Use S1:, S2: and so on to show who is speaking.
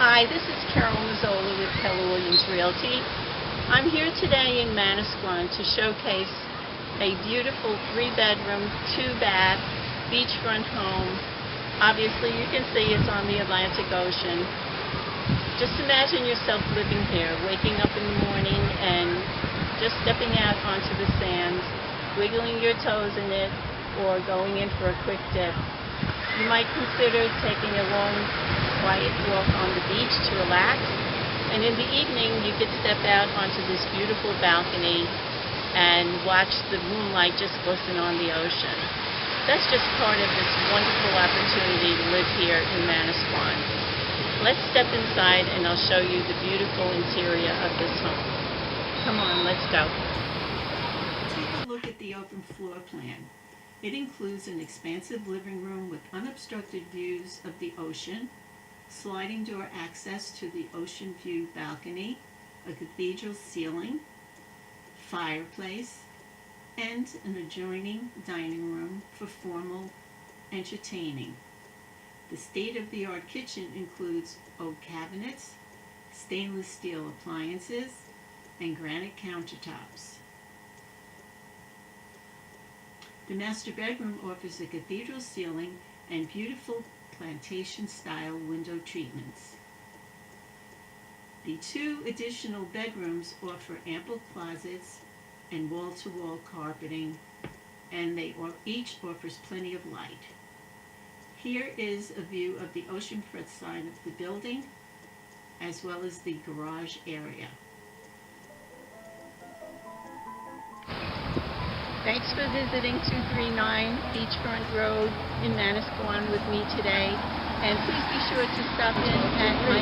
S1: Hi, this is Carol Mazzola with Keller Williams Realty. I'm here today in Manasquan to showcase a beautiful 3-bedroom, 2-bath, beachfront home. Obviously, you can see it's on the Atlantic Ocean. Just imagine yourself living here, waking up in the morning and just stepping out onto the sands, wiggling your toes in it, or going in for a quick dip. You might consider taking a long, quiet walk on the beach to relax, and in the evening you could step out onto this beautiful balcony and watch the moonlight just glisten on the ocean. That's just part of this wonderful opportunity to live here in Manasquan. Let's step inside and I'll show you the beautiful interior of this home. Come on, let's go. Take a look at the open floor plan. It includes an expansive living room with unobstructed views of the ocean, sliding door access to the ocean view balcony, a cathedral ceiling, fireplace, and an adjoining dining room for formal entertaining. The state-of-the-art kitchen includes oak cabinets, stainless steel appliances, and granite countertops. The master bedroom offers a cathedral ceiling and beautiful plantation-style window treatments. The 2 additional bedrooms offer ample closets and wall-to-wall carpeting, and each offers plenty of light. Here is a view of the oceanfront side of the building, as well as the garage area. Thanks for visiting 239 Beachfront Road in Manasquan with me today, and please be sure to stop in at my